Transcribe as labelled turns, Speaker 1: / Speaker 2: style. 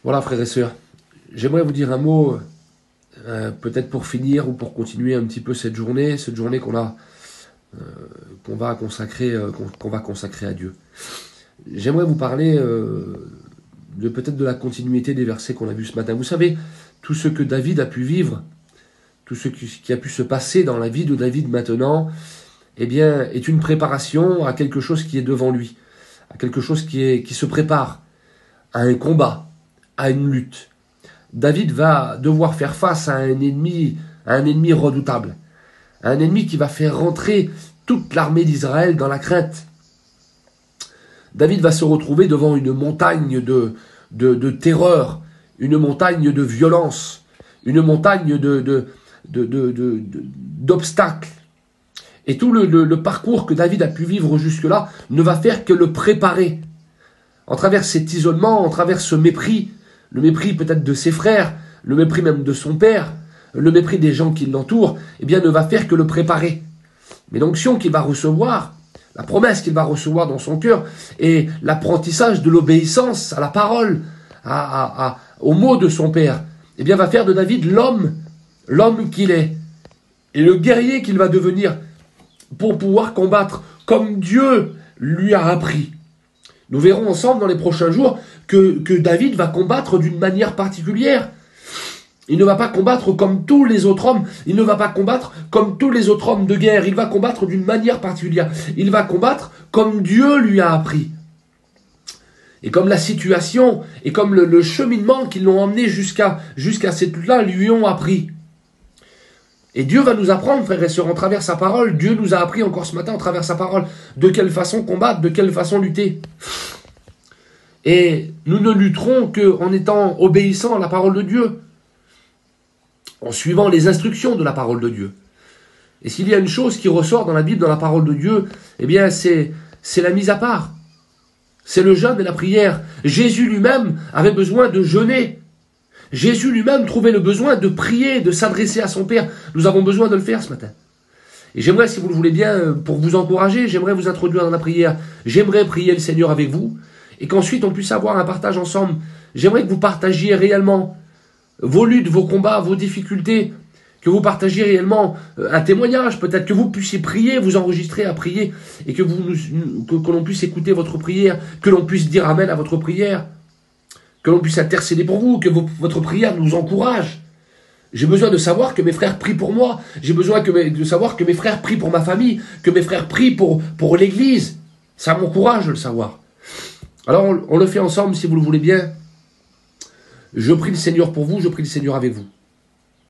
Speaker 1: Voilà, frères et sœurs, j'aimerais vous dire un mot, peut-être pour finir ou pour continuer un petit peu cette journée qu'on va consacrer, qu'on va consacrer à Dieu. J'aimerais vous parler peut-être de la continuité des versets qu'on a vus ce matin. Vous savez, tout ce que David a pu vivre, tout ce qui a pu se passer dans la vie de David maintenant, eh bien, est une préparation à quelque chose qui est devant lui, à quelque chose qui se prépare, à un combat, à une lutte. David va devoir faire face à un ennemi redoutable, à un ennemi qui va faire rentrer toute l'armée d'Israël dans la crainte. David va se retrouver devant une montagne de terreur, une montagne de violence, une montagne d'obstacles. Et tout le parcours que David a pu vivre jusque-là ne va faire que le préparer. En travers cet isolement, en travers ce mépris, le mépris peut-être de ses frères, le mépris même de son père, le mépris des gens qui l'entourent, eh bien ne va faire que le préparer. Mais l'onction qu'il va recevoir, la promesse qu'il va recevoir dans son cœur, et l'apprentissage de l'obéissance à la parole, aux mots de son père, eh bien va faire de David l'homme qu'il est, et le guerrier qu'il va devenir pour pouvoir combattre comme Dieu lui a appris. Nous verrons ensemble dans les prochains jours que David va combattre d'une manière particulière. Il ne va pas combattre comme tous les autres hommes, il ne va pas combattre comme tous les autres hommes de guerre, il va combattre d'une manière particulière. Il va combattre comme Dieu lui a appris. Et comme la situation, et comme le cheminement qui l'ont emmené jusqu'à cette lutte-là lui ont appris. Et Dieu va nous apprendre, frères et sœurs, en travers sa parole. Dieu nous a appris encore ce matin, en travers sa parole, de quelle façon combattre, de quelle façon lutter. Et nous ne lutterons qu'en étant obéissants à la parole de Dieu, en suivant les instructions de la parole de Dieu. Et s'il y a une chose qui ressort dans la Bible, dans la parole de Dieu, eh bien c'est la mise à part. C'est le jeûne et la prière. Jésus lui-même avait besoin de jeûner. Jésus lui-même trouvait le besoin de prier, de s'adresser à son Père. Nous avons besoin de le faire ce matin. Et j'aimerais, si vous le voulez bien, pour vous encourager, j'aimerais vous introduire dans la prière. J'aimerais prier le Seigneur avec vous, et qu'ensuite on puisse avoir un partage ensemble. J'aimerais que vous partagiez réellement vos luttes, vos combats, vos difficultés, que vous partagiez réellement un témoignage, peut-être que vous puissiez prier, vous enregistrer à prier, et que l'on puisse écouter votre prière, que l'on puisse dire Amen à votre prière, que l'on puisse intercéder pour vous, que votre prière nous encourage. J'ai besoin de savoir que mes frères prient pour moi, j'ai besoin de savoir que mes frères prient pour ma famille, que mes frères prient pour l'église. Ça m'encourage de le savoir. Alors on le fait ensemble si vous le voulez bien. Je prie le Seigneur pour vous, je prie le Seigneur avec vous.